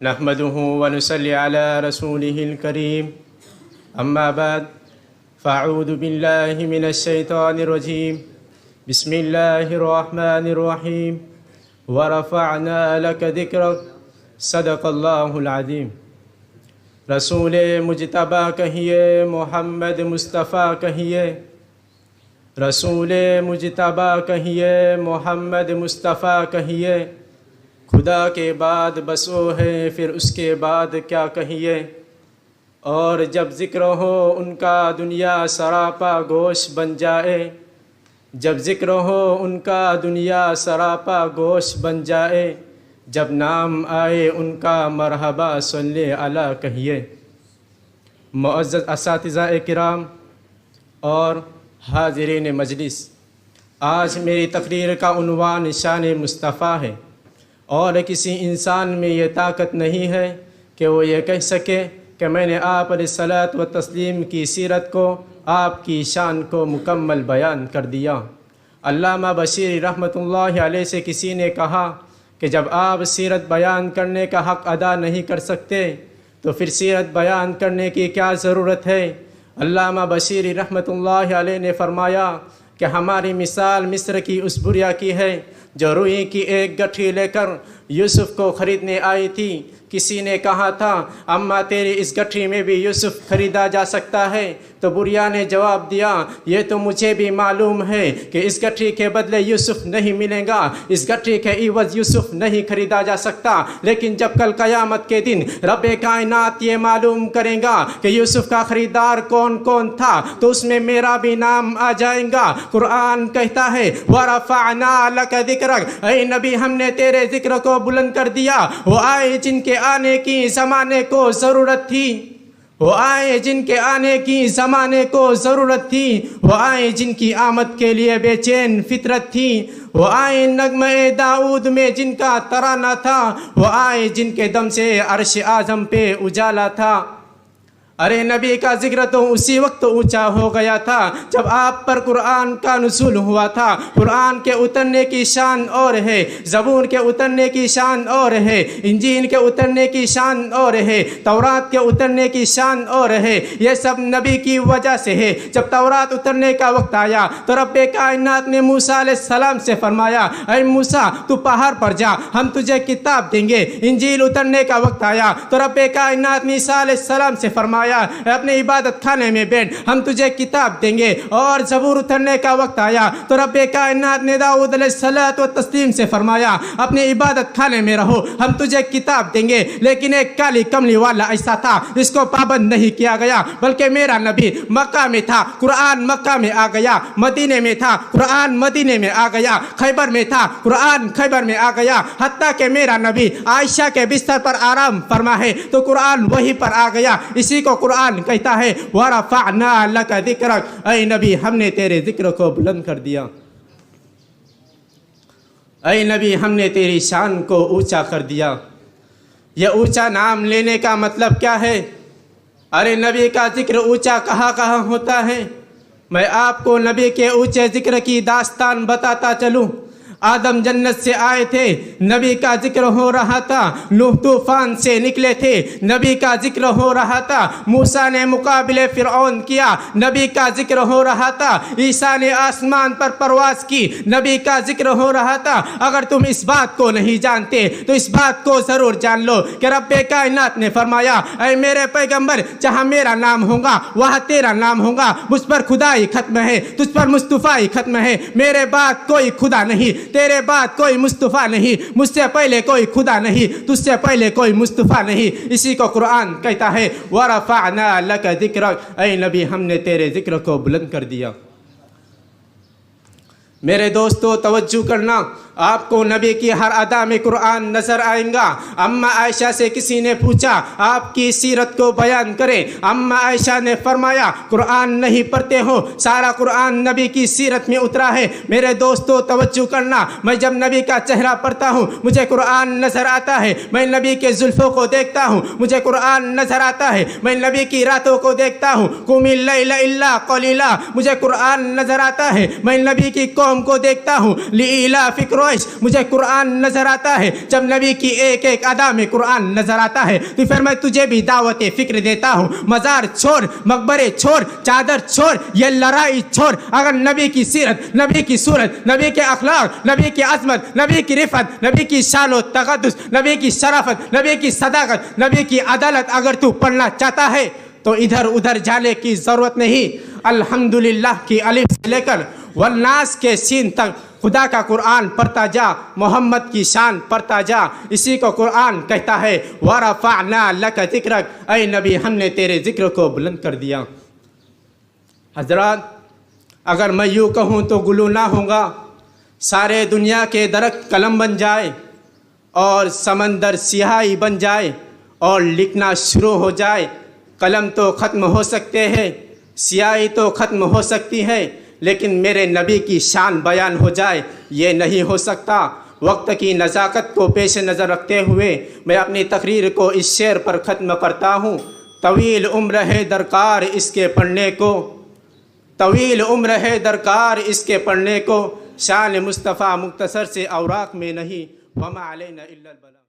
نحمده ونصلي على رسوله الكريم أما بعد فأعوذ بالله من الشيطان الرجيم بسم الله الرحمن الرحيم ورفعنا لك ذكرك صدق اللہ العظیم۔ رسول مجتبیٰ کہیے، محمد مصطفیٰ کہیے، رسول مجتبیٰ کہیے، محمد مصطفیٰ کہیے، خدا کے بعد بس وہ ہے، پھر اس کے بعد کیا کہیے۔ اور جب ذکر ہو ان کا دنیا سراپا گوشت بن جائے، جب ذکر ہو ان کا دنیا سراپا گوشت بن جائے، جب نام آئے ان کا مرحبا صلی علی کہیے۔ معزز اساتذہ کرام اور حاضرین مجلس، آج میری تقریر کا عنوان شان مصطفیٰ ہے، اور کسی انسان میں یہ طاقت نہیں ہے کہ وہ یہ کہہ سکے کہ میں نے آپ علیہ الصلاۃ و تسلیم کی سیرت کو، آپ کی شان کو مکمل بیان کر دیا۔ علامہ بشیر رحمۃ اللہ علیہ سے کسی نے کہا کہ جب آپ سیرت بیان کرنے کا حق ادا نہیں کر سکتے تو پھر سیرت بیان کرنے کی کیا ضرورت ہے؟ علامہ بشیر رحمۃ اللہ علیہ نے فرمایا کہ ہماری مثال مصر کی اس بڑھیا کی ہے جو روئی کی ایک گٹھی لے کر یوسف کو خریدنے آئی تھی۔ کسی نے کہا تھا اماں تیری اس گٹھی میں بھی یوسف خریدا جا سکتا ہے؟ تو بڑھیا نے جواب دیا یہ تو مجھے بھی معلوم ہے کہ اس گٹھی کے بدلے یوسف نہیں ملے گا، اس گٹھی کے عوض یوسف نہیں خریدا جا سکتا، لیکن جب کل قیامت کے دن رب کائنات یہ معلوم کرے گا کہ یوسف کا خریدار کون کون تھا تو اس میں میرا بھی نام آ جائے گا۔ قرآن کہتا ہے وَرَفَعْنَا لَكَ ذِكْرَكَ، اے نبی ہم نے تیرے ذکر کو بلند کر دیا۔ وہ آئے جن کے آنے کی زمانے کو ضرورت تھی، وہ آئے جن کے آنے کی زمانے کو ضرورت تھی، وہ آئے جن کی آمد کے لیے بے چین فطرت تھی، وہ آئے نغمہ داؤد میں جن کا ترانہ تھا، وہ آئے جن کے دم سے عرش اعظم پہ اجالا تھا۔ ارے نبی کا ذکر تو اسی وقت اونچا ہو گیا تھا جب آپ پر قرآن کا نزول ہوا تھا۔ قرآن کے اترنے کی شان اور ہے، زبور کے اترنے کی شان اور ہے، انجیل کے اترنے کی شان اور ہے، تورات کے اترنے کی شان اور ہے۔ یہ سب نبی کی وجہ سے ہے۔ جب تورات اترنے کا وقت آیا تو رب کائنات نے موسیٰ علیہ السلام سے فرمایا اے موسیٰ تو پہاڑ پر جا، ہم تجھے کتاب دیں گے۔ انجیل اترنے کا وقت آیا تو رب کائنات نے عیسیٰ علیہ السلام سے فرمایا اپنے عبادت خانے میں بیٹھ، ہم تجھے کتاب دیں گے۔ اور زبور اترنے کا وقت آیا تو رب کائنات نے داؤد علیہ الصلاۃ و تسلیم سے فرمایا اپنے عبادت خانے میں رہو، ہم تجھے کتاب دیں گے۔ لیکن ایک کالی کملی والا ایسا تھا جس کو پابند نہیں کیا گیا، بلکہ میرا نبی مکہ میں تھا، قرآن مکہ میں آ گیا، مدینے میں تھا، قرآن مدینے میں آ گیا، خیبر میں تھا، قرآن خیبر میں آ گیا، حتیٰ کہ میرا نبی عائشہ کے بستر پر آرام فرما ہے تو قرآن وہی پر آ گیا۔ اسی کو قرآن کہتا ہے وَرَفَعْنَا لَكَ ذِكْرَكَ، اے نبی ہم نے تیرے ذکر کو بلند کر دیا، اے نبی ہم نے تیری شان کو اونچا کر دیا۔ یہ اونچا نام لینے کا مطلب کیا ہے؟ ارے نبی کا ذکر اونچا کہاں کہاں ہوتا ہے؟ میں آپ کو نبی کے اونچے ذکر کی داستان بتاتا چلوں۔ آدم جنت سے آئے تھے، نبی کا ذکر ہو رہا تھا۔ نوح طوفان سے نکلے تھے، نبی کا ذکر ہو رہا تھا۔ موسیٰ نے مقابلے فرعون کیا، نبی کا ذکر ہو رہا تھا۔ عیسیٰ نے آسمان پر پرواز کی، نبی کا ذکر ہو رہا تھا۔ اگر تم اس بات کو نہیں جانتے تو اس بات کو ضرور جان لو کہ رب کائنات نے فرمایا اے میرے پیغمبر جہاں میرا نام ہوگا وہاں تیرا نام ہوگا۔ مجھ پر خدائی ختم ہے، تجھ پر مصطفیٰ ختم ہے۔ میرے بعد کوئی خدا نہیں، تیرے بعد کوئی مصطفیٰ نہیں، مجھ سے پہلے کوئی خدا نہیں، تجھ سے پہلے کوئی مصطفیٰ نہیں۔ اسی کو قرآن کہتا ہے وَرَفَعْنَا لَكَ ذِكْرَكَ، اے نبی ہم نے تیرے ذکر کو بلند کر دیا۔ میرے دوستو توجہ کرنا، آپ کو نبی کی ہر ادا میں قرآن نظر آئیں گا۔ اماں عائشہ سے کسی نے پوچھا آپ کی سیرت کو بیان کریں، اماں عائشہ نے فرمایا قرآن نہیں پڑھتے ہو؟ سارا قرآن نبی کی سیرت میں اترا ہے۔ میرے دوستو توجہ کرنا، میں جب نبی کا چہرہ پڑھتا ہوں مجھے قرآن نظر آتا ہے، میں نبی کے زلفوں کو دیکھتا ہوں مجھے قرآن نظر آتا ہے، میں نبی کی راتوں کو دیکھتا ہوں قم اللیل الا قلیلا مجھے قرآن نظر آتا ہے، میں نبی کی قوم کو دیکھتا ہوں لإلاف روش مجھے قرآن نظر آتا ہے، جب نبی کی ایک ایک ادا میں قرآن نظر آتا ہے، تو پھر میں تجھے بھی دعوت فکر دیتا ہوں، مزار چھوڑ، مقبرے چھوڑ، چادر چھوڑ، یہ لڑائی چھوڑ، اگر نبی کی سیرت، نبی کی صورت، نبی کے اخلاق، نبی کی عظمت، نبی کی رفعت، نبی کی شان و تقدس، نبی کی شرافت، نبی کی صداقت، نبی کی عدالت اگر تو پڑھنا چاہتا ہے تو ادھر ادھر جانے کی ضرورت نہیں، الحمدللہ کی الف سے لے کر والناس کے سین تک خدا کا قرآن پڑھتا جا، محمد کی شان پڑھتا جا، اسی کو قرآن کہتا ہے وَرَفَعْنَا لَكَ ذِكْرَكَ، اے نبی ہم نے تیرے ذکر کو بلند کر دیا۔ حضرات اگر میں یوں کہوں تو گلو نہ ہوگا، سارے دنیا کے درخت قلم بن جائے اور سمندر سیاہی بن جائے اور لکھنا شروع ہو جائے، قلم تو ختم ہو سکتے ہیں، سیاہی تو ختم ہو سکتی ہے، لیکن میرے نبی کی شان بیان ہو جائے یہ نہیں ہو سکتا۔ وقت کی نزاکت کو پیش نظر رکھتے ہوئے میں اپنی تقریر کو اس شعر پر ختم کرتا ہوں، طویل عمر ہے درکار اس کے پڑھنے کو، طویل عمر ہے درکار اس کے پڑھنے کو، شان مصطفیٰ مختصر سے اوراق میں نہیں، وما علینا الا البلاغ۔